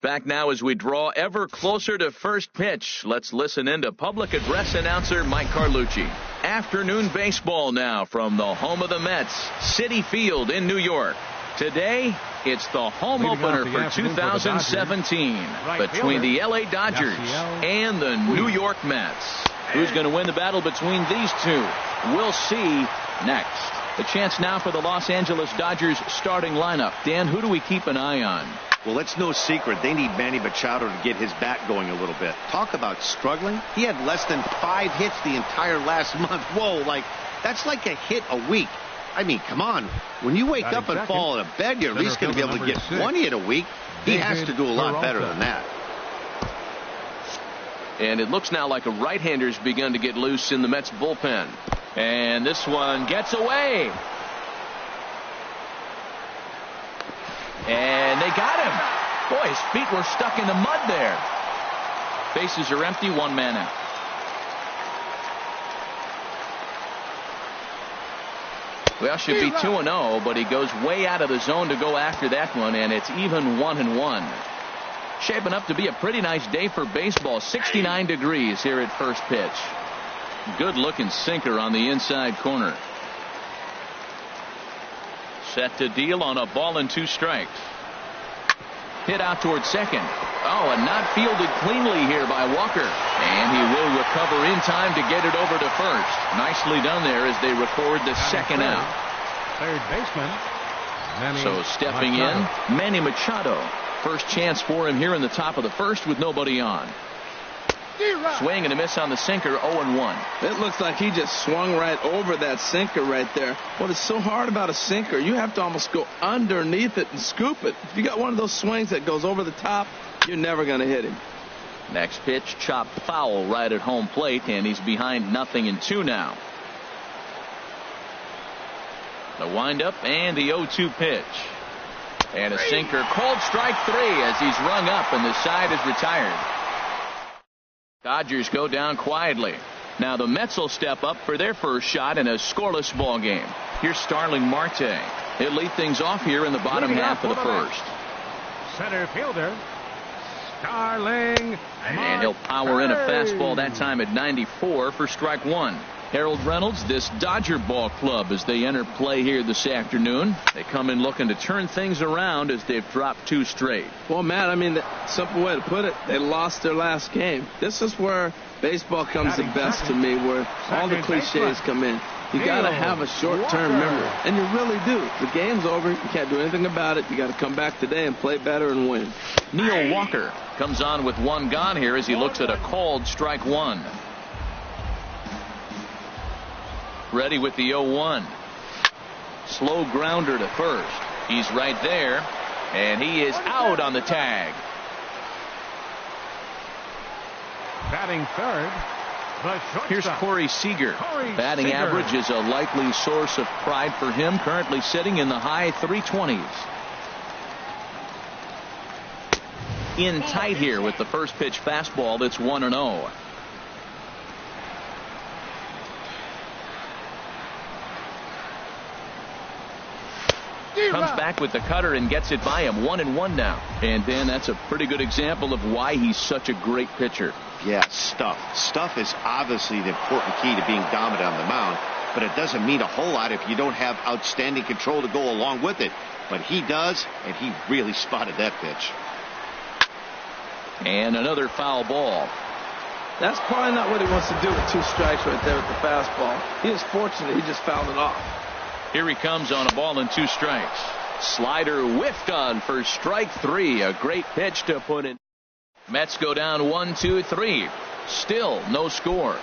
Back now as we draw ever closer to first pitch. Let's listen in to public address announcer Mike Carlucci. Afternoon baseball now from the home of the Mets, Citi Field in New York. Today, it's the home opener for 2017 between the LA Dodgers and the New York Mets. Who's going to win the battle between these two? We'll see next. The chance now for the Los Angeles Dodgers starting lineup. Dan, who do we keep an eye on? Well, it's no secret they need Manny Machado to get his bat going a little bit. Talk about struggling. He had less than 5 hits the entire last month. Whoa, that's like a hit a week. I mean, come on. When you wake up and fall out of bed, you're at least going to be able to get 1 hit a week. He has to do a lot better than that. And it looks now like a right-hander's begun to get loose in the Mets bullpen. And this one gets away. And they got him. Boy, his feet were stuck in the mud there. Bases are empty, 1 man out. Well, should be 2-0, but he goes way out of the zone to go after that one, and it's even 1-1. Shaping up to be a pretty nice day for baseball. 69 degrees here at first pitch. Good looking sinker on the inside corner. Set to deal on a ball and 2 strikes. Hit out towards second. Oh, and not fielded cleanly here by Walker. And he will recover in time to get it over to first. Nicely done there as they record the second out. Third baseman. So stepping in, Manny Machado. First chance for him here in the top of the first with nobody on. Swing and a miss on the sinker, 0-1. It looks like he just swung right over that sinker right there. What is so hard about a sinker, you have to almost go underneath it and scoop it. If you got one of those swings that goes over the top, you're never going to hit him. Next pitch, chopped foul right at home plate, and he's behind 0-2 now. The windup and the 0-2 pitch. And a sinker, called strike 3 as he's rung up and the side is retired. Dodgers go down quietly. Now the Mets will step up for their first shot in a scoreless ball game. Here's Starling Marte. He'll lead things off here in the bottom half of the first. Center fielder, Starling. And he'll power in a fastball that time at 94 for strike 1. Harold Reynolds, this Dodger ball club as they enter play here this afternoon. They come in looking to turn things around as they've dropped 2 straight. Well, Matt, I mean, the simple way to put it, they lost their last game. This is where baseball comes the best to me, where all the cliches come in. You got to have a short-term memory, and you really do. The game's over. You can't do anything about it. You got to come back today and play better and win. Neil Walker comes on with 1 gone here as he looks at a called strike 1. Ready with the 0-1. Slow grounder to first. He's right there, and he is out on the tag. Batting third, the shortstop. Here's Corey Seager. Batting average is a likely source of pride for him, currently sitting in the high 320s. In tight here with the first pitch fastball that's 1-0. Comes back with the cutter and gets it by him. 1-1 now. And Dan, that's a pretty good example of why he's such a great pitcher. Yeah, stuff. Stuff is obviously the important key to being dominant on the mound, but it doesn't mean a whole lot if you don't have outstanding control to go along with it. But he does, and he really spotted that pitch. And another foul ball. That's probably not what he wants to do with 2 strikes right there with the fastball. He is fortunate he just fouled it off. Here he comes on a ball and 2 strikes. Slider whiffed on for strike 3. A great pitch to put in. Mets go down 1-2-3. Still no score.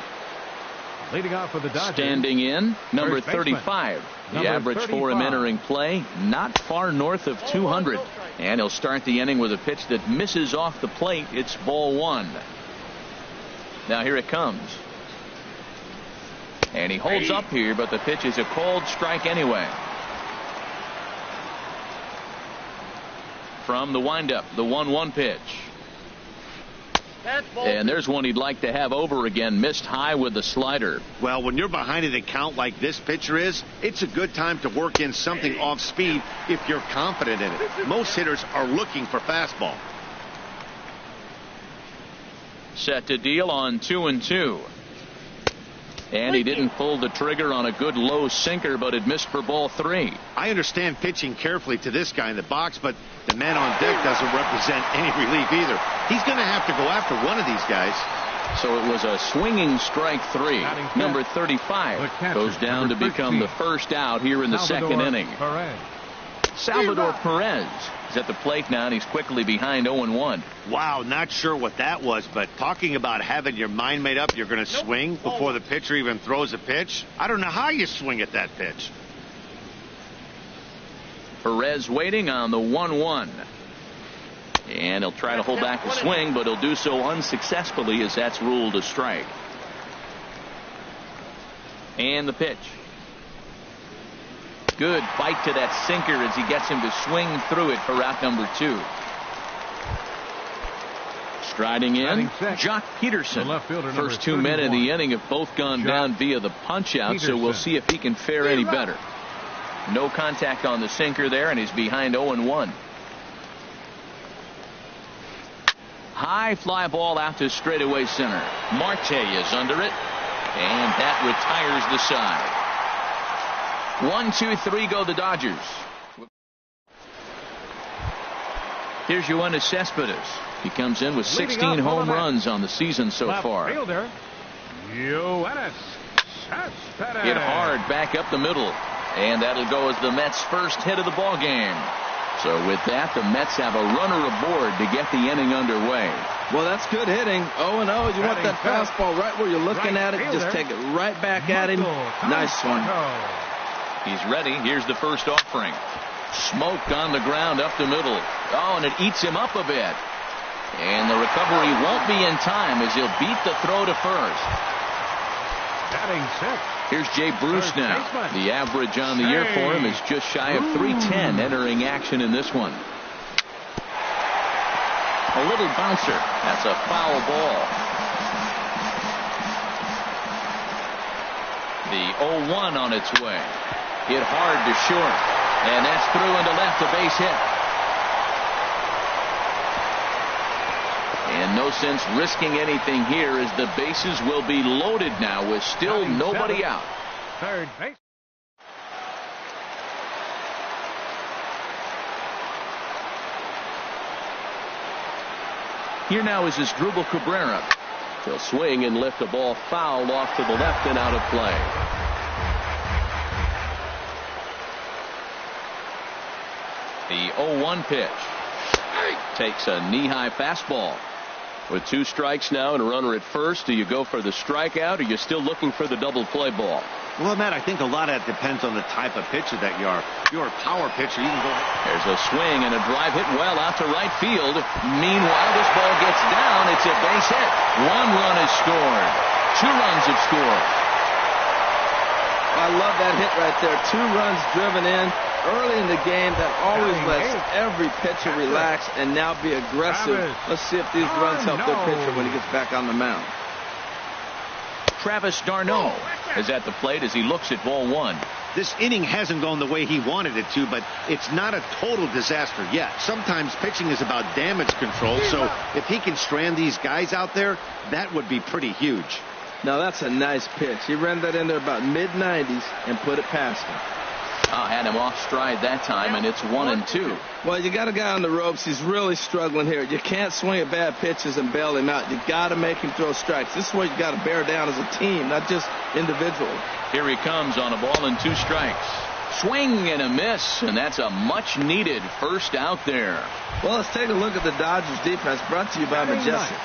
Leading off for the Dodgers. Standing in, number 35. The average for him entering play, not far north of 200. And he'll start the inning with a pitch that misses off the plate. It's ball 1. Now here it comes. And he holds up here, but the pitch is a called strike anyway. From the windup, the 1-1 pitch. And there's one he'd like to have over again. Missed high with the slider. Well, when you're behind an account like this pitcher is, it's a good time to work in something off speed if you're confident in it. Most hitters are looking for fastball. Set to deal on 2-2. And he didn't pull the trigger on a good low sinker, but it missed for ball 3. I understand pitching carefully to this guy in the box, but the man on deck doesn't represent any relief either. He's going to have to go after one of these guys. So it was a swinging strike 3. Number 35 goes down to become the first out here in the second inning. Salvador Perez is at the plate now, and he's quickly behind 0-1. Wow, not sure what that was, but talking about having your mind made up, you're going to swing before the pitcher even throws a pitch. I don't know how you swing at that pitch. Perez waiting on the 1-1. And he'll try to hold back the swing, but he'll do so unsuccessfully as that's ruled a strike. And the pitch. Good bite to that sinker as he gets him to swing through it for out number 2. Striding in, Jock Peterson. First 2 men in the inning have both gone down via the punch out, so we'll see if he can fare any better. No contact on the sinker there, and he's behind 0-1. High fly ball out to straightaway center. Marte is under it, and that retires the side. 1, 2, 3 go the Dodgers. Here's Yoenis Cespedes. He comes in with 16 home runs on the season so far. Fielder, Yoenis Cespedes. Hit hard back up the middle, and that'll go as the Mets' first hit of the ball game. So with that, the Mets have a runner aboard to get the inning underway. Well, that's good hitting. 0-0. You want that fastball right where you're looking at it. Just take it right back at him. Nice one. He's ready. Here's the first offering. Smoked on the ground up the middle. Oh, and it eats him up a bit. And the recovery won't be in time as he'll beat the throw to first. Batting sixth. Here's Jay Bruce now. The average on the year for him is just shy of .310 entering action in this one. A little bouncer. That's a foul ball. The 0-1 on its way. Hit hard to short. And that's through into left, a base hit. And no sense risking anything here as the bases will be loaded now with still nobody out. Third base. Here now is Asdrubal Cabrera. He'll swing and lift a ball foul off to the left and out of play. The 0-1 pitch. Takes a knee-high fastball. With 2 strikes now and a runner at first, do you go for the strikeout or are you still looking for the double play ball? Well, Matt, I think a lot of that depends on the type of pitcher that you are. If you're a power pitcher, you can go. There's a swing and a drive hit well out to right field. Meanwhile, this ball gets down. It's a base hit. 1 run is scored. 2 runs have scored. I love that hit right there. 2 runs driven in early in the game. That always lets every pitcher relax and now be aggressive. Let's see if these runs help their pitcher when he gets back on the mound. Travis d'Arnaud is at the plate as he looks at ball 1. This inning hasn't gone the way he wanted it to, but it's not a total disaster yet. Sometimes pitching is about damage control, so if he can strand these guys out there, that would be pretty huge. Now that's a nice pitch. He ran that in there about mid-90s and put it past him. Had him off stride that time, and it's 1-2. Well, you got a guy on the ropes. He's really struggling here. You can't swing at bad pitches and bail him out. You got to make him throw strikes. This is what you got to bear down as a team, not just individually. Here he comes on a ball and 2 strikes. Swing and a miss, and that's a much-needed first out there. Well, let's take a look at the Dodgers defense, brought to you by Majestic.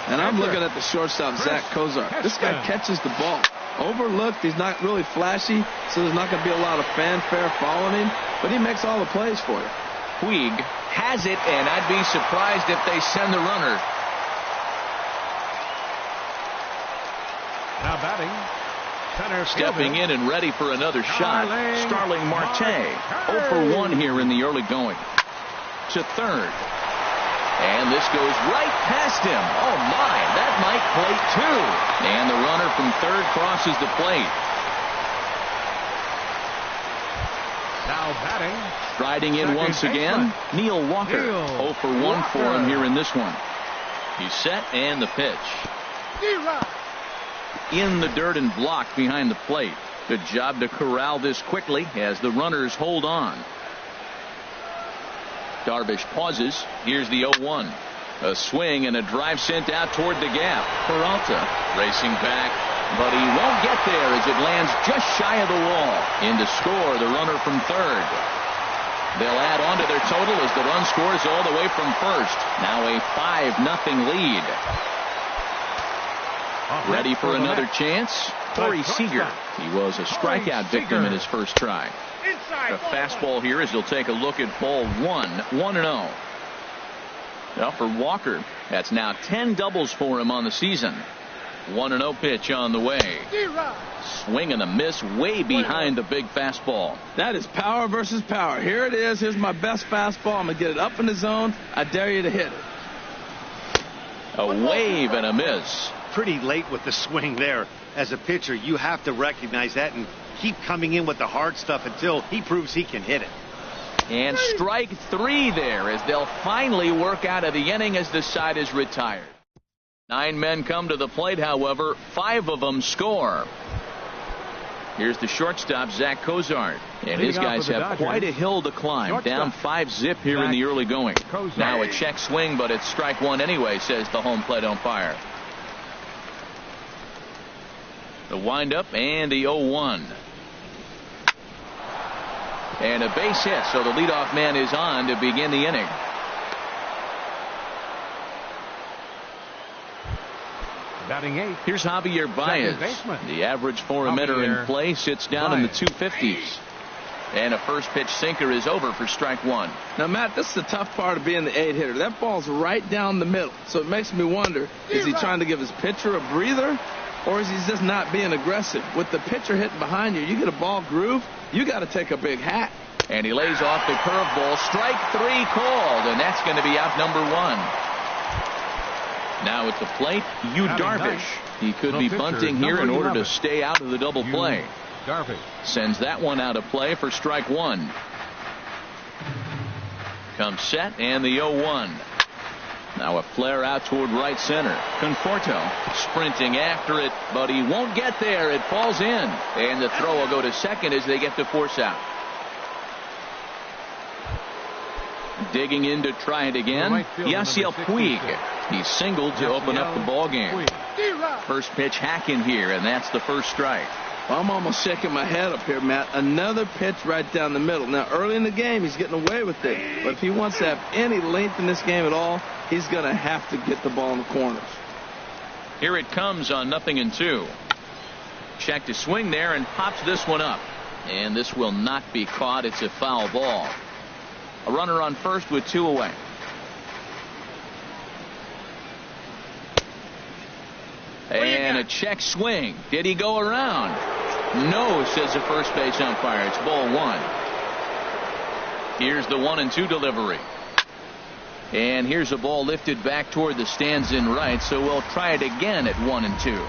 And I'm looking at the shortstop, Zach Kozar. This guy catches the ball. Overlooked. He's not really flashy, so there's not going to be a lot of fanfare following him, but he makes all the plays for you. Puig has it, and I'd be surprised if they send the runner. Now batting, center stepping fielder, in and ready for another shot. Starling Marte. 0 for 1 here in the early going. To third. And this goes right past him. Oh, my. That might plate 2. And the runner from third crosses the plate. Now batting. Striding in once again, Neil Walker. 0 for 1 for him here in this one. He's set and the pitch. In the dirt and blocked behind the plate. Good job to corral this quickly as the runners hold on. Darvish pauses. Here's the 0-1. A swing and a drive sent out toward the gap. Peralta racing back, but he won't get there as it lands just shy of the wall. In to score the runner from third. They'll add on to their total as the run scores all the way from first. Now a 5-0 lead. Ready for another chance? Corey Seager. He was a strikeout victim in his first try. A fastball here as he'll take a look at ball 1-0. Now for Walker, that's now 10 doubles for him on the season. 1-0 pitch on the way. Swing and a miss way behind the big fastball. That is power versus power. Here it is. Here's my best fastball. I'm going to get it up in the zone. I dare you to hit it. A wave and a miss. Pretty late with the swing there. As a pitcher, you have to recognize that and keep coming in with the hard stuff until he proves he can hit it. And strike 3 there as they'll finally work out of the inning as the side is retired. 9 men come to the plate, however, 5 of them score. Here's the shortstop, Zach Cozart. And his guys have quite a hill to climb. Down 5-0 here in the early going. Now a check swing, but it's strike 1 anyway, says the home plate umpire. The windup and the 0-1. And a base hit, so the leadoff man is on to begin the inning. Batting 8. Here's Javier Baez. The average for a hitter in play sits down in the 250s. And a first pitch sinker is over for strike 1. Now, Matt, this is the tough part of being the 8-hitter. That ball's right down the middle. So it makes me wonder, is he trying to give his pitcher a breather? Or is he just not being aggressive? With the pitcher hitting behind you, you get a ball groove, you got to take a big hack. And he lays off the curveball. Strike 3 called, and that's going to be out number 1. Now at the plate, Yu Darvish. He could be bunting here in order to stay out of the double play. Sends that one out of play for strike 1. Comes set and the 0-1. Now a flare out toward right center. Conforto sprinting after it, but he won't get there. It falls in, and the throw will go to second as they get the force out. Digging in to try it again, Yasiel Puig. He singled to open up the ball game. First pitch hack in here, and that's the first strike. Well, I'm almost shaking my head up here, Matt. Another pitch right down the middle. Now, early in the game, he's getting away with it. But if he wants to have any length in this game at all, he's going to have to get the ball in the corners. Here it comes on 0-2. Check to swing there and pops this one up. And this will not be caught. It's a foul ball. A runner on first with 2 away. And a check swing. Did he go around? No, says the first base umpire. It's ball 1. Here's the 1-2 delivery. And here's a ball lifted back toward the stands in right, so we'll try it again at 1-2.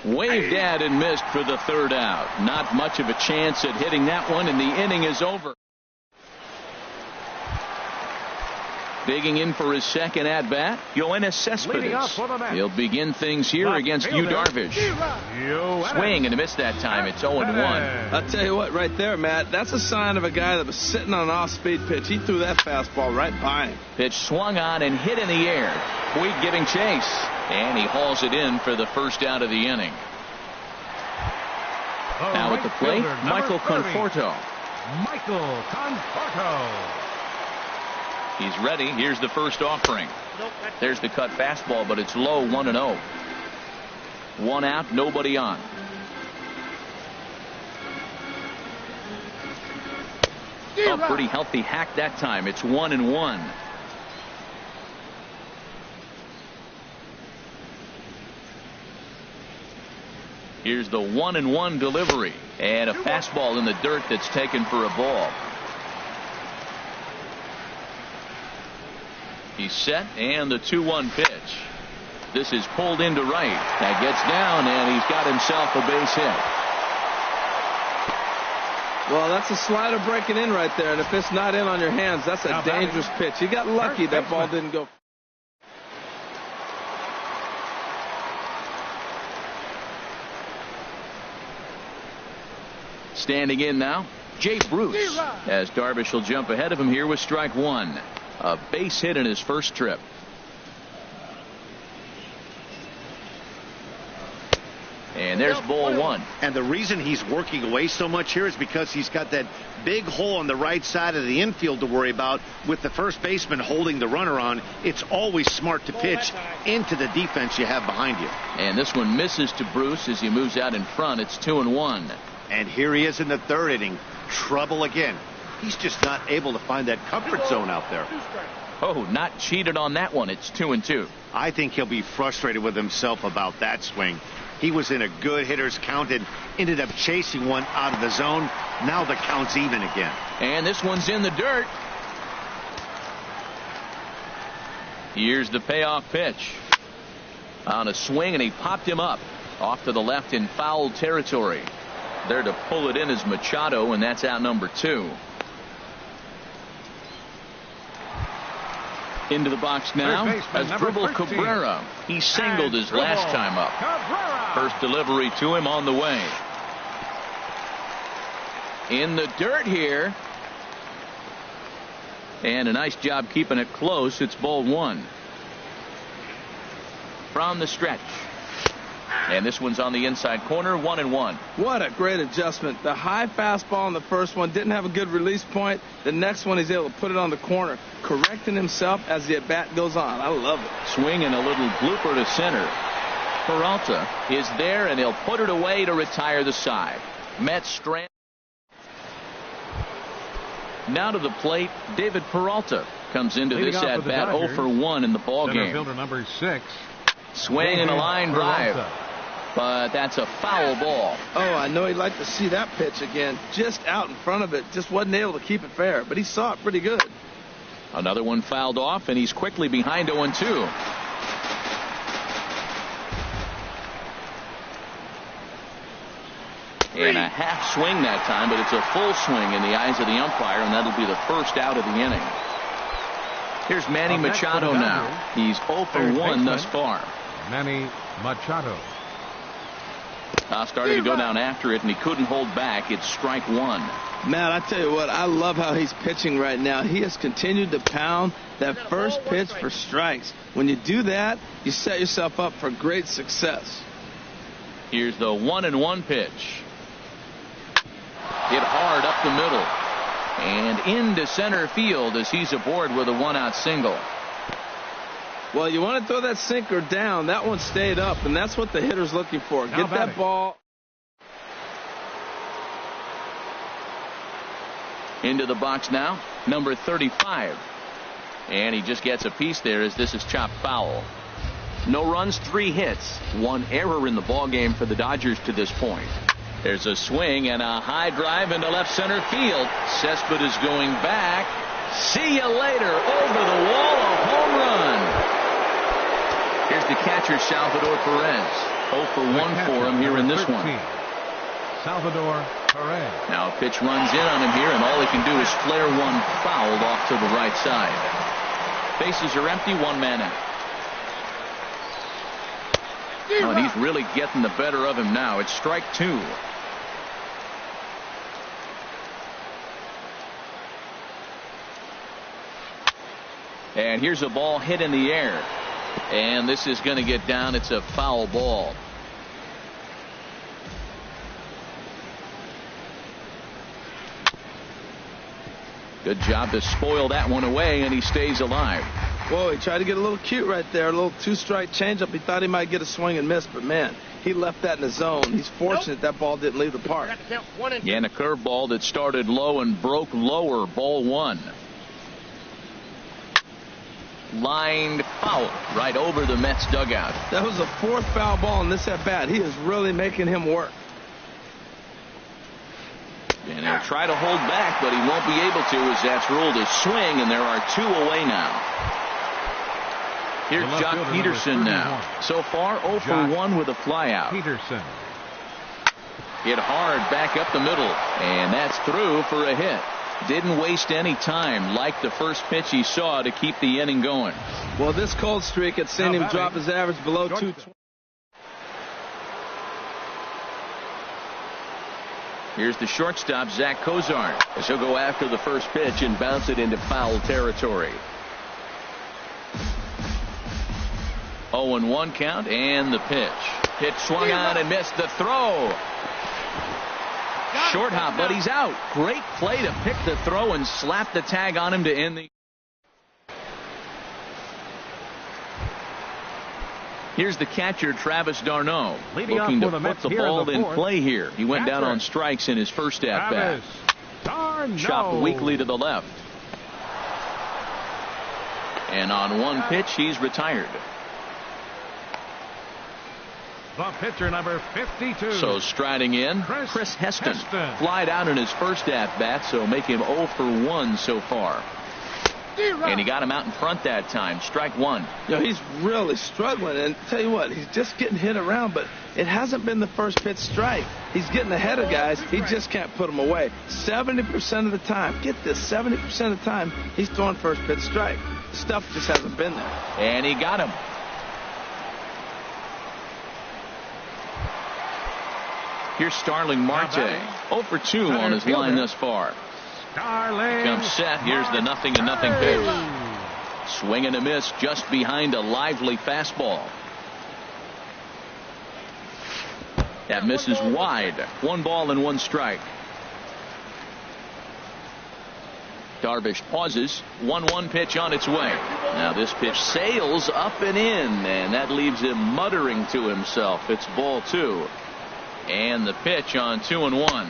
Waved at and missed for the third out. Not much of a chance at hitting that one, and the inning is over. Digging in for his second at-bat, Yoenis Cespedes. He'll begin things here against Yu Darvish. Swing and a miss that time. It's 0-1. I'll tell you what, right there, Matt, that's a sign of a guy that was sitting on an off-speed pitch. He threw that fastball right by him. Pitch swung on and hit in the air. Puig giving chase. And he hauls it in for the first out of the inning. Now at the plate, Michael Conforto. He's ready. Here's the first offering. There's the cut fastball, but it's low, 1-0. 1 out, nobody on. A pretty healthy hack that time. It's 1-1. Here's the 1-1 delivery. And a fastball in the dirt that's taken for a ball. He's set, and the 2-1 pitch. This is pulled into right. That gets down, and he's got himself a base hit. Well, that's a slider breaking in right there, and if it's not in on your hands, that's a dangerous pitch. He got lucky that ball didn't go. Standing in now, Jay Bruce, as Darvish will jump ahead of him here with strike one. A base hit in his first trip. And there's ball one. And the reason he's working away so much here is because he's got that big hole on the right side of the infield to worry about. With the first baseman holding the runner on, it's always smart to pitch into the defense you have behind you. And this one misses to Bruce as he moves out in front. It's 2-1. And here he is in the third inning. Trouble again. He's just not able to find that comfort zone out there. Oh, not cheated on that one. It's 2-2. I think he'll be frustrated with himself about that swing. He was in a good hitter's count and ended up chasing one out of the zone. Now the count's even again. And this one's in the dirt. Here's the payoff pitch. On a swing, and he popped him up off to the left in foul territory. There to pull it in is Machado, and that's out number 2. Into the box now as Dribble Cabrera. He singled his last time up. First delivery to him on the way. In the dirt here. And a nice job keeping it close. It's ball one. From the stretch. And this one's on the inside corner, 1-1. What a great adjustment. The high fastball on the first one didn't have a good release point. The next one he's able to put it on the corner, correcting himself as the at-bat goes on. I love it. Swing and a little blooper to center. Peralta is there, and he'll put it away to retire the side. Mets strand. Now to the plate, David Peralta comes into this at-bat 0-for-1 in the ball game. Fielder number 6. Swing and a line drive. But that's a foul ball. Oh, I know he'd like to see that pitch again. Just out in front of it. Just wasn't able to keep it fair. But he saw it pretty good. Another one fouled off, and he's quickly behind 0-2. And a half swing that time, but it's a full swing in the eyes of the umpire, and that'll be the first out of the inning. Here's Manny Machado now. He's 0-for-1 thus far. Manny Machado. Started to go down after it, and he couldn't hold back. It's strike one. Matt, I tell you what, I love how he's pitching right now. He has continued to pound that first pitch for strikes. When you do that, you set yourself up for great success. Here's the 1-1 pitch. Hit hard up the middle. And into center field as he's aboard with a one-out single. Well, you want to throw that sinker down. That one stayed up, and that's what the hitter's looking for. Get that ball. Into the box now, number 35. And he just gets a piece there as this is chopped foul. No runs, 3 hits. 1 error in the ball game for the Dodgers to this point. There's a swing and a high drive into left center field. Cespedes is going back. See you later. Over the wall, a home run. Here's the catcher, Salvador Perez. 0-for-1 for him here in this one. Salvador Perez. Now a pitch runs in on him here, and all he can do is flare one fouled off to the right side. Bases are empty, 1 man out. Oh, and he's really getting the better of him now. It's strike 2. And here's a ball hit in the air. And this is going to get down. It's a foul ball. Good job to spoil that one away, and he stays alive. Whoa, he tried to get a little cute right there. A little 2-strike changeup. He thought he might get a swing and miss, but man, he left that in the zone. He's fortunate that ball didn't leave the park. And a curveball that started low and broke lower. Ball 1. Lined foul right over the Mets dugout. That was the 4th foul ball in this at bat. He is really making him work. And he'll try to hold back, but he won't be able to as that's ruled a swing, and there are 2 away now. Here's Jock Peterson now. So far, 0-for-1 with a flyout. Peterson. Hit hard back up the middle, and that's through for a hit. Didn't waste any time, like the first pitch he saw, to keep the inning going. Well, this cold streak had seen him drop his average below 220. Here's the shortstop, Zach Cozart, as he'll go after the first pitch and bounce it into foul territory. 0-1 count, and the pitch. Pitch swung on and missed. The throw. Short hop, but he's out. Great play to pick the throw and slap the tag on him to end the. Here's the catcher, Travis d'Arnaud, looking to put the ball in play here. He went down on strikes in his first at-bat. Chopped weakly to the left. And on one pitch, he's retired. The pitcher, number 52. So striding in, Chris Heston. Flied out in his first at-bat, so make him 0 for 1 so far. And he got him out in front that time. Strike one. He's really struggling. And tell you what, he's just getting hit around, but it hasn't been the first pitch strike. He's getting ahead of guys. He just can't put them away. 70% of the time, get this, 70% of the time, he's throwing first pitch strike. Stuff just hasn't been there. And he got him. Here's Starling Marte. 0 for 2 on his line thus far. Comes set. Here's the 0-0 pitch. Swing and a miss just behind a lively fastball. That misses wide. 1 ball and 1 strike. Darvish pauses. 1-1 pitch on its way. Now this pitch sails up and in, and that leaves him muttering to himself. It's ball 2. And the pitch on 2-1.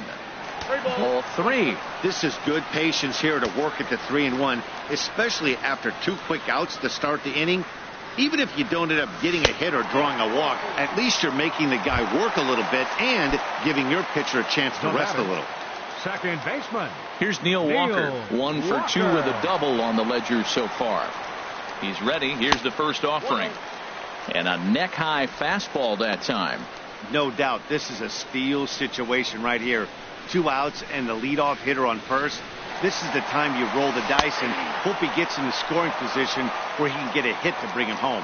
Ball 3. This is good patience here to work it to 3-1, especially after 2 quick outs to start the inning. Even if you don't end up getting a hit or drawing a walk, at least you're making the guy work a little bit and giving your pitcher a chance to rest a little. Second baseman. Here's Neil Walker. 1 for 2 with a double on the ledger so far. He's ready. Here's the first offering. And a neck-high fastball that time. No doubt this is a steal situation right here. 2 outs and the leadoff hitter on first. This is the time you roll the dice and hope he gets in the scoring position where he can get a hit to bring him home.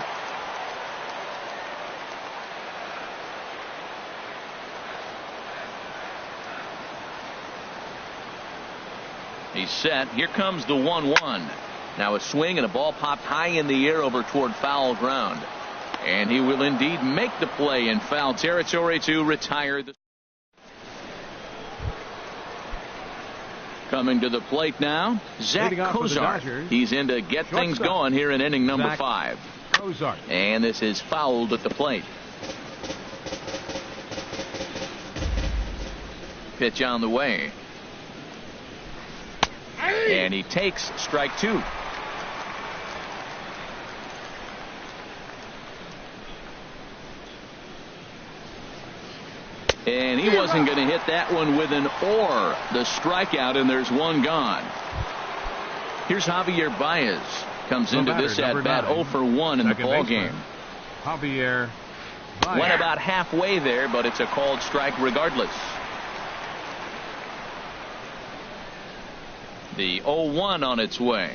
He's set. Here comes the 1-1. Now a swing and a ball popped high in the air over toward foul ground. And he will indeed make the play in foul territory to retire the. Coming to the plate now, Zach Cozart. He's in to get things going here in inning number 5. And this is fouled at the plate. Pitch on the way. And he takes strike 2. And he wasn't going to hit that one with an or. The strikeout, and there's 1 gone. Here's Javier Baez. Comes into this at-bat 0 for 1 in the ball game. Javier Baez. Went about halfway there, but it's a called strike regardless. The 0-1 on its way.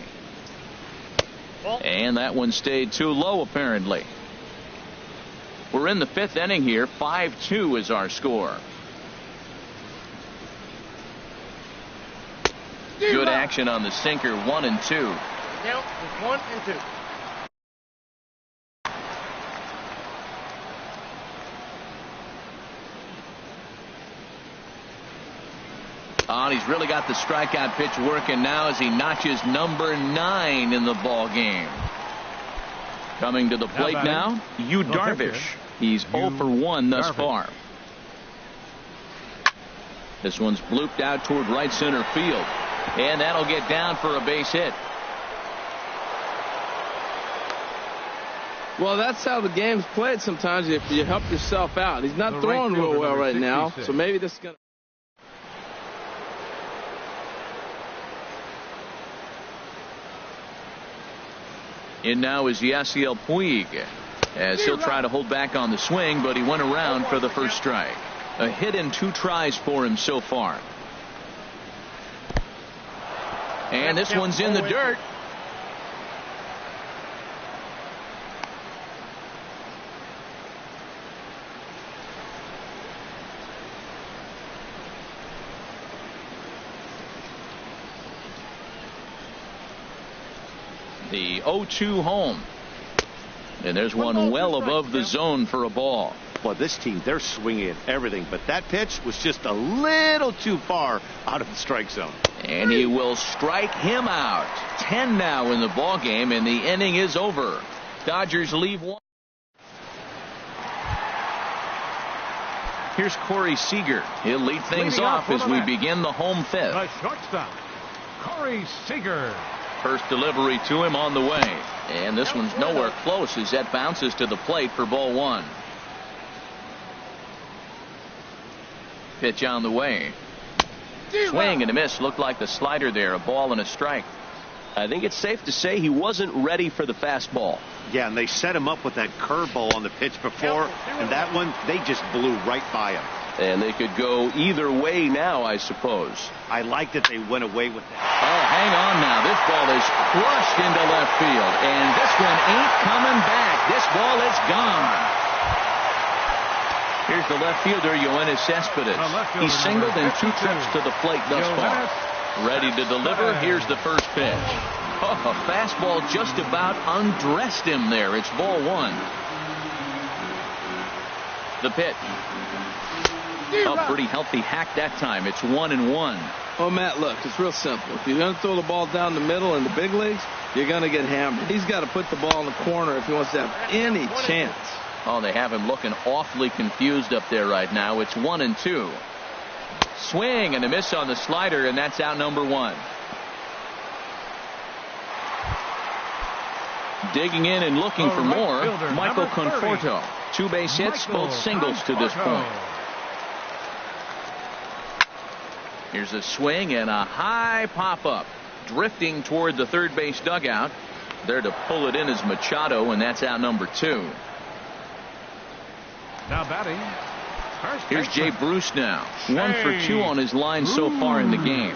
And that one stayed too low, apparently. We're in the 5th inning here. 5-2 is our score. Good action on the sinker. 1 and 2. Count is 1 and 2. Oh, and he's really got the strikeout pitch working now as he notches number 9 in the ball game. Coming to the plate now, Yu Darvish. He's 0 for 1 thus far. This one's blooped out toward right center field. And that'll get down for a base hit. Well, that's how the game's played sometimes. If you help yourself out. He's not throwing real well right now, so maybe this is going to. In now is Yasiel Puig, as he'll try to hold back on the swing, but he went around for the first strike. A hit and 2 tries for him so far. And this one's in the dirt. The 0-2 home. And there's one well above the zone for a ball. Well, this team, they're swinging at everything, but that pitch was just a little too far out of the strike zone. And he will strike him out. 10 now in the ball game, and the inning is over. Dodgers leave one. Here's Corey Seager. He'll lead things off as we begin the home fifth. The shortstop, Corey Seager. First delivery to him on the way. And this one's nowhere close as that bounces to the plate for ball 1. Pitch on the way. Swing and a miss. Looked like the slider there. A ball and a strike. I think it's safe to say he wasn't ready for the fastball. Yeah, and they set him up with that curveball on the pitch before, and that one, they just blew right by him. And they could go either way now, I suppose. I like that they went away with that. Oh, hang on now. This ball is crushed into left field, and this one ain't coming back. This ball is gone. Here's the left fielder, Yoenis Cespedes. He singled in 2 trips to the plate thus far. Ready to deliver. Here's the first pitch. Oh, a fastball just about undressed him there. It's ball 1. The pitch. A pretty healthy hack that time. It's 1-1. Oh, Matt, look, it's real simple. If you're going to throw the ball down the middle in the big leagues, you're going to get hammered. He's got to put the ball in the corner if he wants to have any chance. Oh, they have him looking awfully confused up there right now. It's 1-2. Swing and a miss on the slider, and that's out number 1. Digging in and looking for more, Michael Conforto. 2 base hits, both singles to this point. Here's a swing and a high pop-up. Drifting toward the third base dugout. There to pull it in is Machado, and that's out number 2. Now batting. Here's Jay Bruce now. 1 for 2 on his line so far in the game.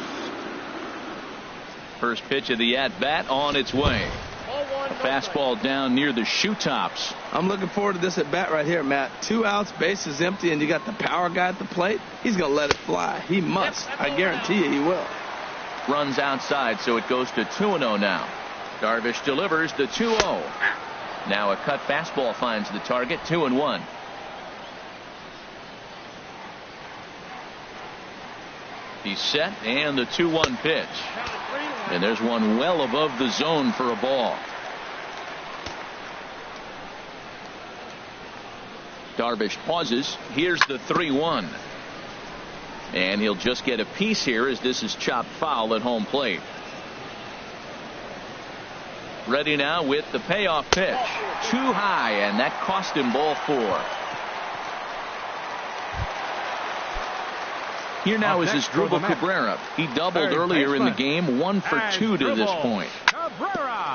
First pitch of the at-bat on its way. A fastball down near the shoe tops. I'm looking forward to this at bat right here, Matt. 2 outs, bases empty, and you got the power guy at the plate. He's going to let it fly. He must. I guarantee you he will. Runs outside, so it goes to 2-0 now. Darvish delivers the 2-0. Now a cut fastball finds the target. 2-1. He's set, and the 2-1 pitch. And there's one well above the zone for a ball. Darvish pauses. Here's the 3-1. And he'll just get a piece here as this is chopped foul at home plate. Ready now with the payoff pitch. Too high, and that cost him ball 4. Here now is Asdrubal Cabrera. He doubled earlier in the game. 1 for 2 to this point.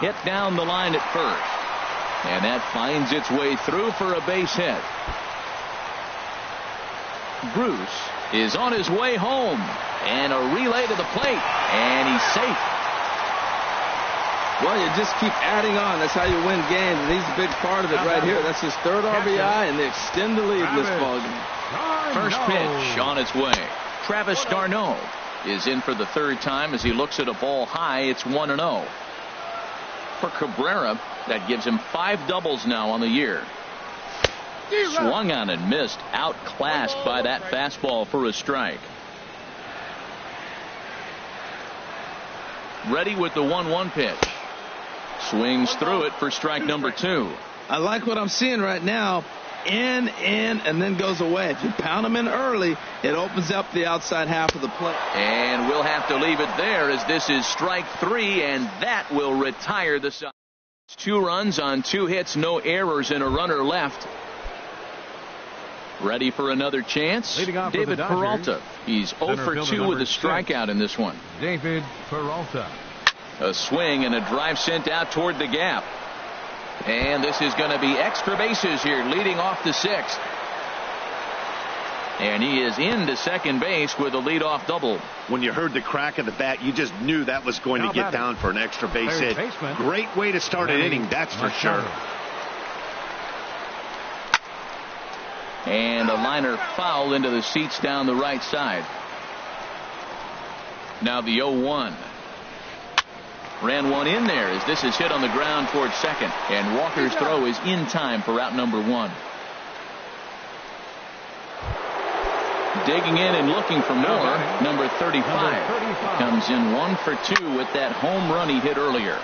Hit down the line at first. And that finds its way through for a base hit. Bruce is on his way home. And a relay to the plate. And he's safe. Well, you just keep adding on. That's how you win games. And he's a big part of it right here. That's his 3rd RBI, and they extend the lead in this ballgame. First pitch on its way. Travis d'Arnaud is in for the 3rd time as he looks at a ball high. It's 1-0. For Cabrera, that gives him 5 doubles now on the year. Swung on and missed. Outclassed by that fastball for a strike. Ready with the 1-1 pitch. Swings through it for strike number 2. I like what I'm seeing right now. In, and then goes away. If you pound him in early, it opens up the outside half of the plate. And we'll have to leave it there as this is strike 3, and that will retire the side. 2 runs on 2 hits, no errors, and a runner left. Ready for another chance? David Peralta. He's 0 for 2 with a strikeout in this one. David Peralta. A swing and a drive sent out toward the gap. And this is going to be extra bases here, leading off the 6th. And he is into second base with a leadoff double. When you heard the crack of the bat, you just knew that was going to get down for an extra base hit. Great way to start an inning, that's for sure. And a liner foul into the seats down the right side. Now the 0-1. Ran one in there as this is hit on the ground towards second. And Walker's throw is in time for out number 1. Digging in and looking for more, number 35. Comes in 1 for 2 with that home run he hit earlier.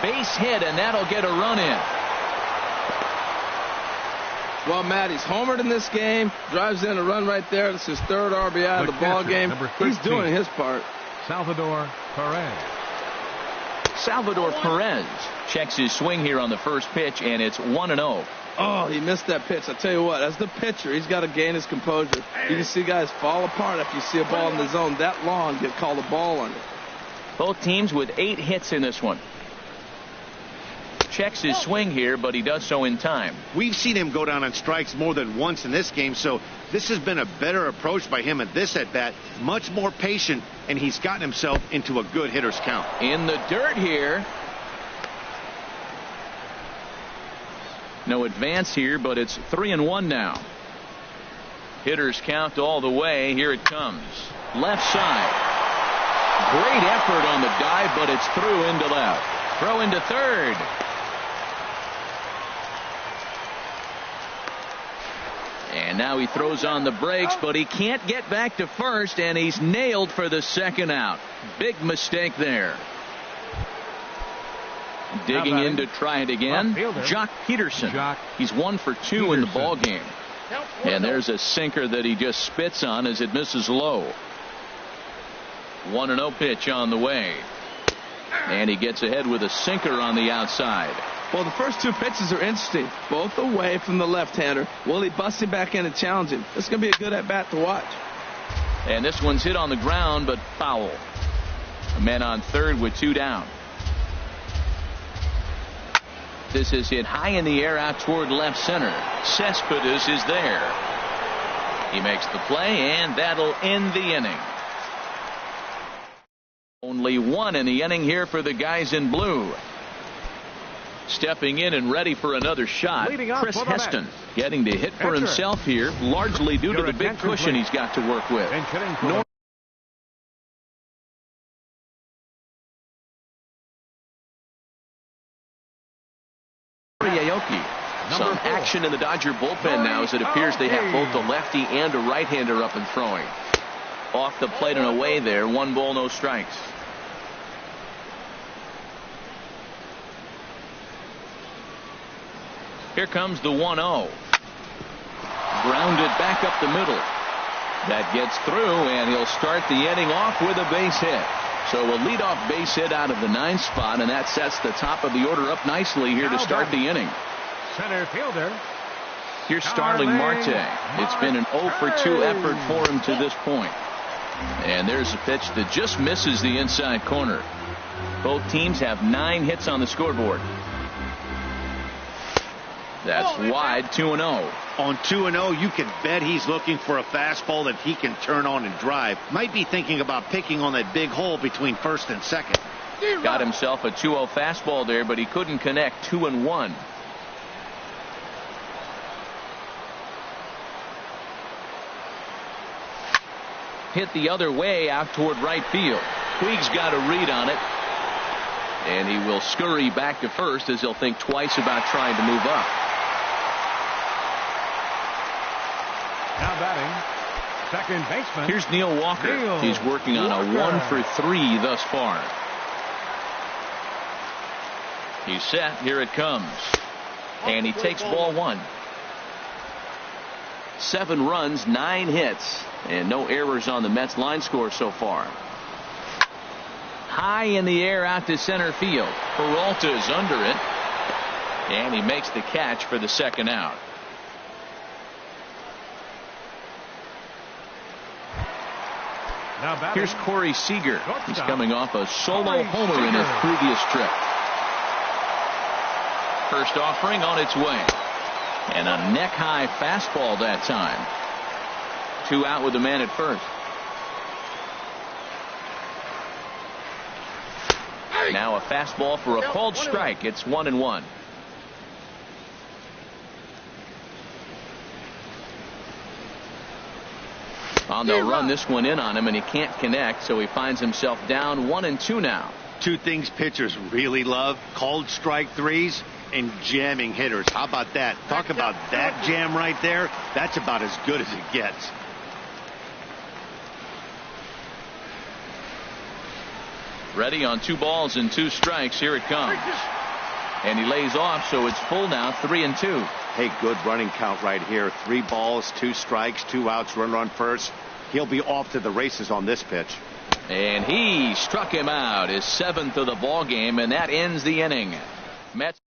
Base hit, and that'll get a run in. Well, Matt, he's homered in this game. Drives in a run right there. That's his third RBI of the ball game. He's doing his part. Salvador Perez. Salvador Perez checks his swing here on the first pitch, and it's 1-0. Oh, he missed that pitch. I tell you what, as the pitcher, he's got to gain his composure. You can see guys fall apart after you see a ball in the zone that long, get called a ball on it. Both teams with 8 hits in this one. Checks his swing here, but he does so in time. We've seen him go down on strikes more than once in this game, so this has been a better approach by him at this at-bat. Much more patient, and he's gotten himself into a good hitter's count. In the dirt here. No advance here, but it's 3-1 now. Hitters count all the way. Here it comes. Left side. Great effort on the dive, but it's through into left. Throw into third. And now he throws on the brakes, but he can't get back to first, and he's nailed for the second out. Big mistake there. Digging in to try it again, Jock Peterson. He's 1 for 2 in the ball game. And there's a sinker that he just spits on as it misses low. 1-0 pitch on the way. And he gets ahead with a sinker on the outside. Well, the first 2 pitches are interesting, both away from the left-hander. Will he bust him back in and challenge him? This is going to be a good at-bat to watch. And this one's hit on the ground, but foul. A man on third with 2 down. This is hit high in the air out toward left center. Cespedes is there. He makes the play, and that'll end the inning. Only 1 in the inning here for the guys in blue. Stepping in and ready for another shot, Chris Heston getting to hit for himself here, largely due to the big cushion he's got to work with. Some action in the Dodger bullpen now as it appears they have both a lefty and a right-hander up and throwing. Off the plate and away there. 1 ball, no strikes. Here comes the 1-0. Grounded back up the middle. That gets through, and he'll start the inning off with a base hit. So a leadoff base hit out of the 9th spot, and that sets the top of the order up nicely here to start the inning. Center fielder. Here's Starling Marte. It's been an 0 for 2 effort for him to this point. And there's a pitch that just misses the inside corner. Both teams have 9 hits on the scoreboard. That's wide. 2-0. On 2-0, you can bet he's looking for a fastball that he can turn on and drive. Might be thinking about picking on that big hole between first and second. Got himself a 2-0 fastball there, but he couldn't connect. 2-1. Hit the other way out toward right field. Puig's got a read on it. And he will scurry back to first as he'll think twice about trying to move up. Now batting, second baseman. Here's Neil Walker. He's working on a 1 for 3 thus far. He's set. Here it comes. And he takes ball 1. 7 runs, 9 hits, and no errors on the Mets line score so far. High in the air out to center field. Peralta's under it. And he makes the catch for the second out. Here's Corey Seager. He's coming off a solo homer in his previous trip. First offering on its way. And a neck-high fastball that time. 2 out with the man at first. Now a fastball for a called strike. It's 1-1. They'll run this one in on him, and he can't connect, so he finds himself down 1-2 now. Two things pitchers really love: called strike threes and jamming hitters. How about that? Talk about that jam right there. That's about as good as it gets. Ready on 2 balls and 2 strikes. Here it comes. And he lays off, so it's full now, 3-2. Hey, good running count right here. 3 balls, 2 strikes, 2 outs, runner on first. He'll be off to the races on this pitch. And he struck him out, his 7th of the ball game, and that ends the inning. Mets.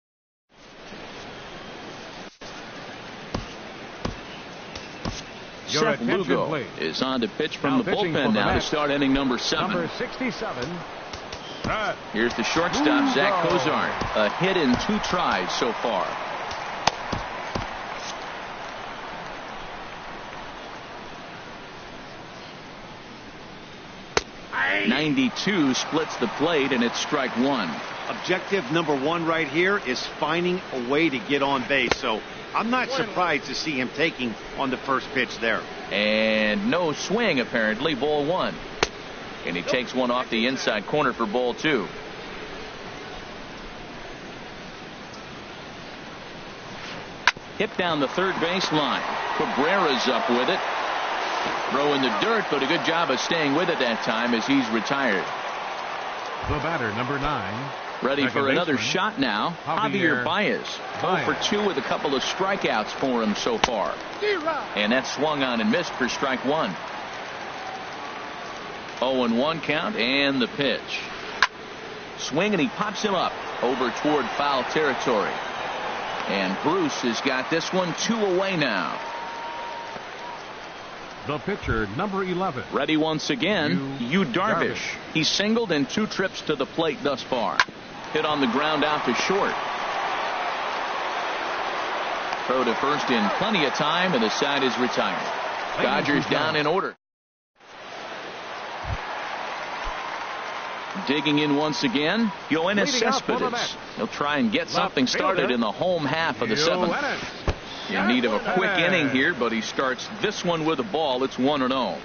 Seth Lugo is on to pitch from the bullpen now to start inning number 7. Number 67. Here's the shortstop, Zach Cozart. A hit in 2 tries so far. .92 splits the plate, and it's strike 1. Objective number 1 right here is finding a way to get on base. So I'm not surprised to see him taking on the first pitch there. And no swing, apparently. Ball 1. And he takes one off the inside corner for ball 2. Hit down the third base line. Cabrera's up with it. Throw in the dirt, but a good job of staying with it that time as he's retired. The batter, number 9. Ready for another shot now. Javier Baez. 0 for 2 with a couple of strikeouts for him so far. And that swung on and missed for strike 1. 0-1 count, and the pitch. Swing, and he pops him up over toward foul territory. And Bruce has got this one 2 away now. The pitcher, number 11. Ready once again, Yu Darvish. He's singled in 2 trips to the plate thus far. Hit on the ground out to short. Throw to first in plenty of time, and the side is retired. Dodgers down in order. Digging in once again, Yoenis Cespedes. He'll try and get something started in the home half of the 7th. In need of a quick inning here, but he starts this one with a ball. It's 1-0.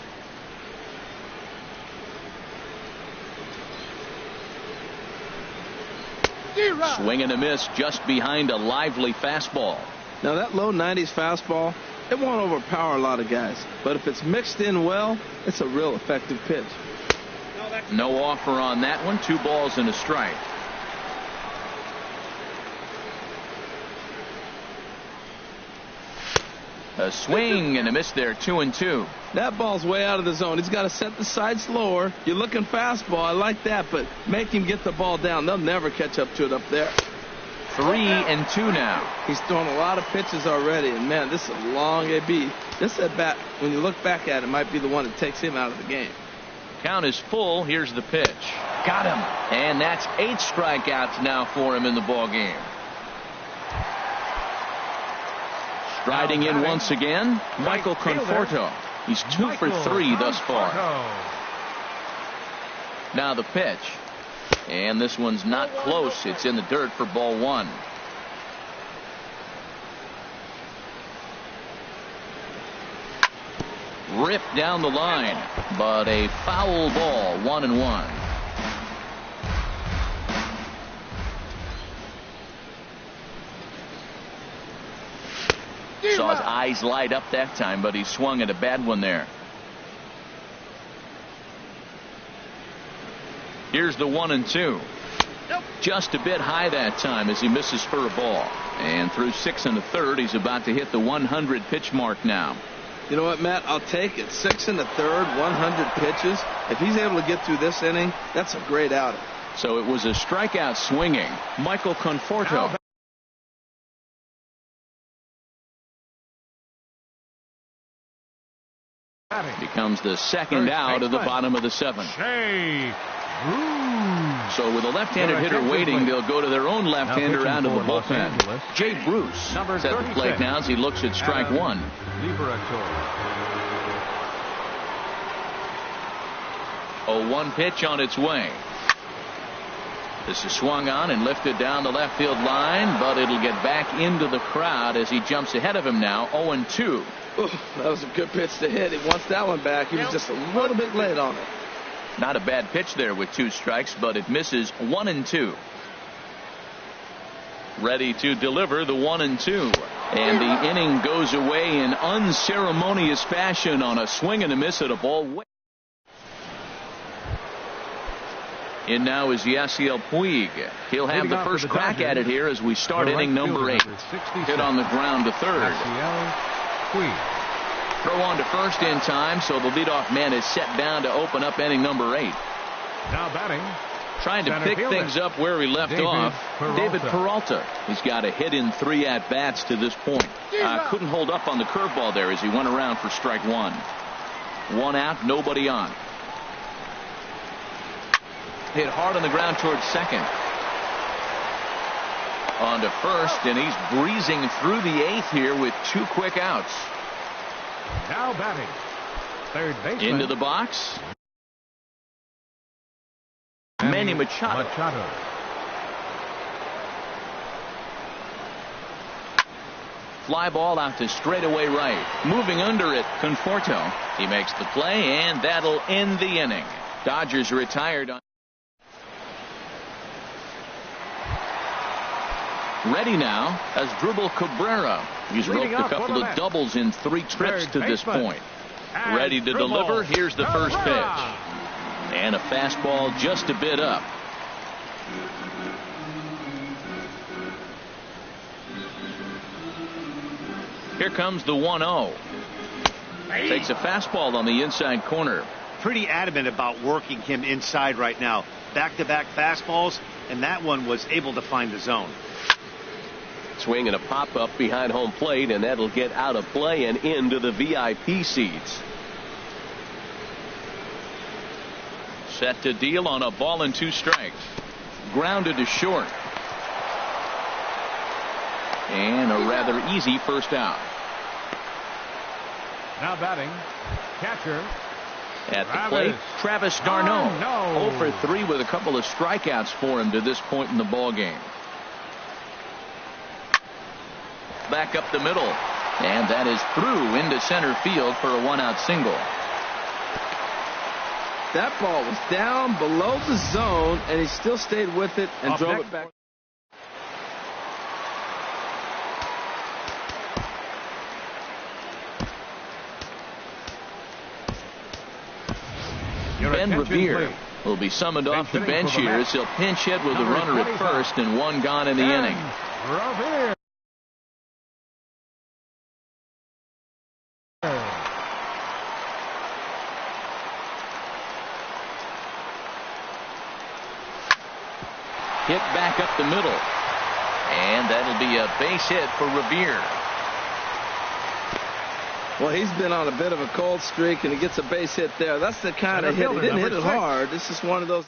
Swing and a miss just behind a lively fastball. Now that low 90s fastball, it won't overpower a lot of guys. But if it's mixed in well, it's a real effective pitch. No offer on that one. 2 balls and a strike. A swing and a miss there. 2-2. That ball's way out of the zone. He's got to set the side slower. You're looking fastball. I like that, but make him get the ball down. They'll never catch up to it up there. 3-2 now. He's thrown a lot of pitches already, and man, this is a long AB. This at bat, when you look back at it, might be the one that takes him out of the game. Count is full. Here's the pitch. Got him. And that's 8 strikeouts now for him in the ball game. Striding in once again, Michael Conforto. He's 2 for 3 thus far. Now the pitch. And this one's not close. It's in the dirt for ball 1. Ripped down the line, but a foul ball. 1-1. Saw his eyes light up that time, but he swung at a bad one there. Here's the 1-2. Just a bit high that time as he misses for a ball. And through 6 1/3, he's about to hit the 100 pitch mark now. You know what, Matt? I'll take it. 6 1/3, 100 pitches. If he's able to get through this inning, that's a great outing. So it was a strikeout swinging Michael Conforto. Becomes the second out of the bottom of the 7th. So with a left-handed hitter waiting, they'll go to their own left-hander out of the bullpen. Jay Bruce at the plate now as he looks at strike 1. 0-1 pitch on its way. This is swung on and lifted down the left field line, but it'll get back into the crowd as he jumps ahead of him now. 0-2. That was a good pitch to hit. He wants that one back. He was just a little bit late on it. Not a bad pitch there with 2 strikes, but it misses. 1-2. Ready to deliver the 1-2. And the inning goes away in unceremonious fashion on a swing and a miss at a ball. In now is Yasiel Puig. He'll have the first crack at it here as we start inning number 8. Hit on the ground to third. Throw on to first in time, so the leadoff man is set down to open up inning number 8. Now batting. Trying to pick things up where he left off. David Peralta. He's got a hit in 3 at-bats to this point. Couldn't hold up on the curveball there as he went around for strike 1. 1 out, nobody on. Hit hard on the ground towards second. On to first, and he's breezing through the 8th here with 2 quick outs. Now batting. Third baseman. Into the box. Manny Machado. Fly ball out to straightaway right. Moving under it, Conforto. He makes the play, and that'll end the inning. Dodgers retired on. Ready now as Dribble Cabrera. He's roped a couple of doubles in 3 trips to this point. Ready to deliver. Here's the first pitch. And a fastball just a bit up. Here comes the 1-0. Takes a fastball on the inside corner. Pretty adamant about working him inside right now. Back-to-back fastballs, and that one was able to find the zone. Swing and a pop-up behind home plate, and that'll get out of play and into the VIP seats. Set to deal on a ball and 2 strikes. Grounded to short. And a rather easy first out. Now batting. Catcher. At the plate, Travis d'Arnaud. 0 for 3 with a couple of strikeouts for him to this point in the ball game. Back up the middle. And that is through into center field for a 1-out single. That ball was down below the zone, and he still stayed with it and drove it back. Ben Revere will be summoned off the bench here as he'll pinch hit with a runner at first and 1 gone in the inning. Revere. Hit back up the middle. And that'll be a base hit for Revere. Well, he's been on a bit of a cold streak, and he gets a base hit there. That's the kind of hit. He didn't hit it hard. This is one of those.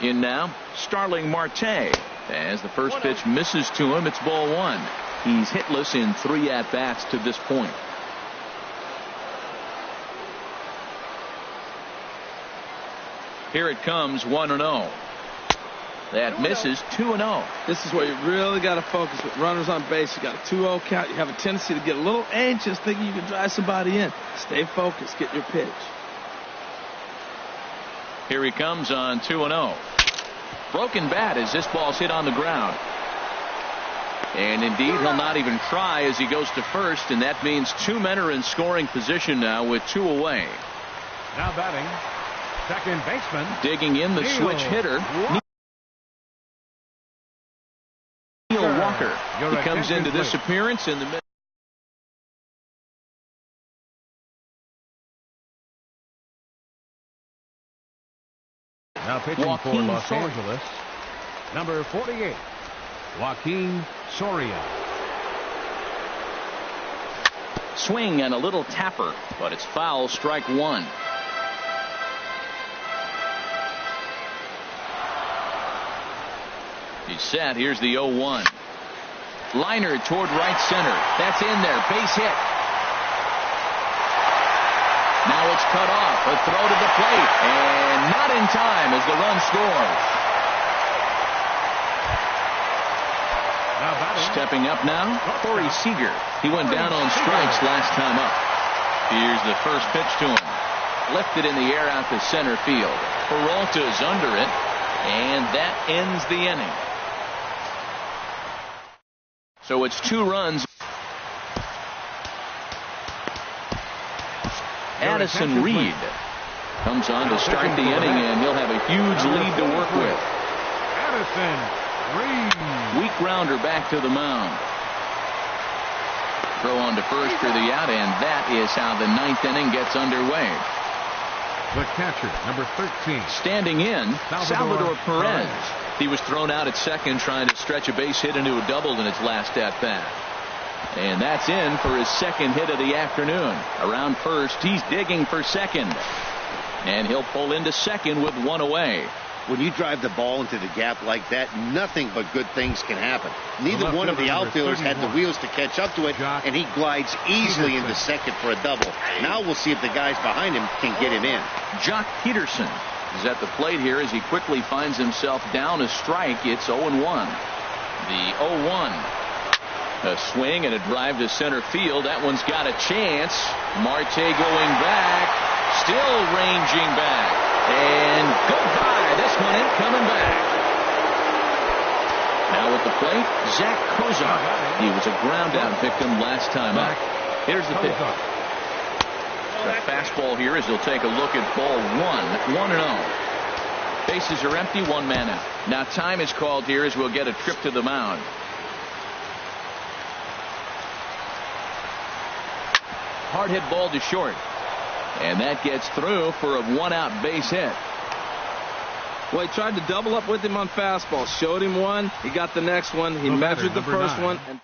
In now, Starling Marte. As the first pitch misses to him, it's ball 1. He's hitless in 3 at-bats to this point. Here it comes, 1-0. That misses. 2-0. This is where you really got to focus with runners on base. You got a 2-0 count. You have a tendency to get a little anxious thinking you can drive somebody in. Stay focused. Get your pitch. Here he comes on 2-0. Broken bat as this ball's hit on the ground. And indeed, he'll not even try as he goes to first, and that means 2 men are in scoring position now with 2 away. Now batting. Second baseman. Digging in the switch hitter. Neil Walker. He comes into this appearance in the middle. Now pitching for Los Angeles, number 48, Joaquin Soria. Swing and a little tapper, but it's foul, strike 1. He's set. Here's the 0-1. Liner toward right center. That's in there. Base hit. Now it's cut off. A throw to the plate. And not in time as the run scores. Stepping up now, Corey Seager. He went down on strikes last time up. Here's the first pitch to him. Lifted in the air out to center field. Peralta's under it. And that ends the inning. So it's 2 runs. Addison Reed comes on to start the inning, and he'll have a huge lead to work with. Addison Reed. Weak grounder back to the mound. Throw on to first for the out, and that is how the 9th inning gets underway. The catcher, number 13. Standing in, Salvador Perez. He was thrown out at second trying to stretch a base hit into a double in its last at-bat. And that's in for his second hit of the afternoon. Around first, he's digging for second. And he'll pull into second with 1 away. When you drive the ball into the gap like that, nothing but good things can happen. Neither one of the outfielders had the wheels to catch up to it, and he glides easily into second for a double. Now we'll see if the guys behind him can get him in. Jock Peterson is at the plate here as he quickly finds himself down a strike. It's 0-1. The 0-1. A swing and a drive to center field. That one's got a chance. Marte going back. Still ranging back. And goodbye. This one ain't coming back. Now at the plate, Zach Kozar. He was a ground out victim last time up. Here's the pitch. The fastball here as he'll take a look at ball 1. 1-0. Bases are empty. 1 man out. Now time is called here as we'll get a trip to the mound. Hard hit ball to short. And that gets through for a 1-out base hit. Well, he tried to double up with him on fastball. Showed him one. He got the next one. He measured the first one. And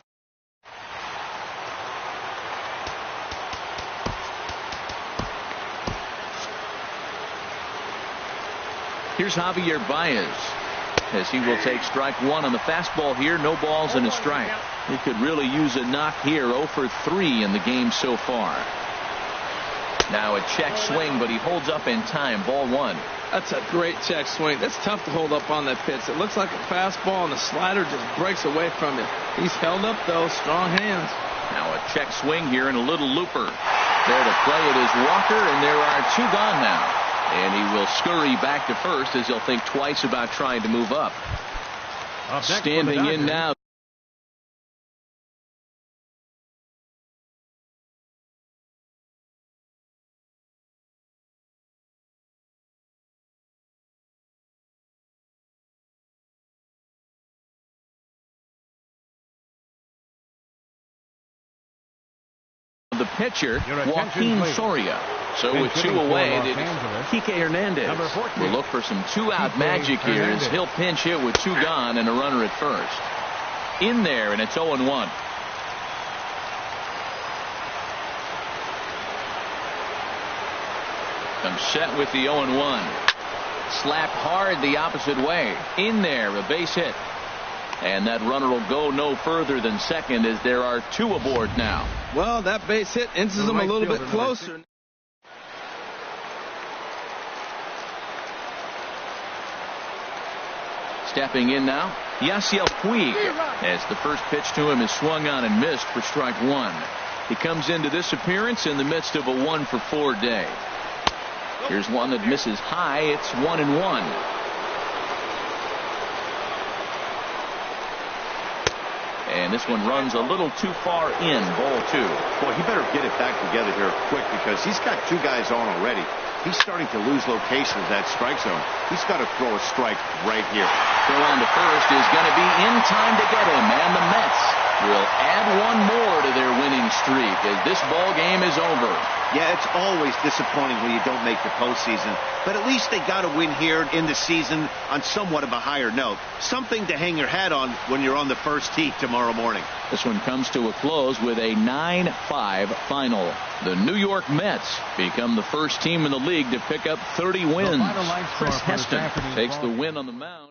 here's Javier Baez as he will take strike 1 on the fastball here. No balls and a strike. He could really use a knock here. 0 for 3 in the game so far. Now a check swing, but he holds up in time. Ball 1. that's a great check swing. That's tough to hold up on that pitch. It looks like a fastball, and the slider just breaks away from it. He's held up, though. Strong hands. Now a check swing here and a little looper. There to play it is Walker, and there are 2 gone now. And he will scurry back to first as he'll think twice about trying to move up. Standing in now. The pitcher, Joaquin Soria. So with 2 away, Kike Hernandez will look for some 2-out magic here as he'll pinch hit with 2 gone and a runner at first. In there, and it's 0-1. Comes set with the 0-1. Slapped hard the opposite way. In there, a base hit. And that runner will go no further than second as there are 2 aboard now. Well, that base hit inches him a little bit closer. Stepping in now, Yasiel Puig, as the first pitch to him is swung on and missed for strike 1. He comes into this appearance in the midst of a 1 for 4 day. Here's one that misses high. It's 1-1. And this one runs a little too far in. Ball 2. Boy, he better get it back together here quick because he's got 2 guys on already. He's starting to lose location of that strike zone. He's got to throw a strike right here. Throw on to first is going to be in time to get him. And the Mets will add 1 more to their winning streak as this ball game is over. Yeah, it's always disappointing when you don't make the postseason. But at least they got a win here in the season on somewhat of a higher note. Something to hang your hat on when you're on the first tee tomorrow morning. This one comes to a close with a 9-5 final. The New York Mets become the first team in the league to pick up 30 wins. Chris Heston takes the win on the mound.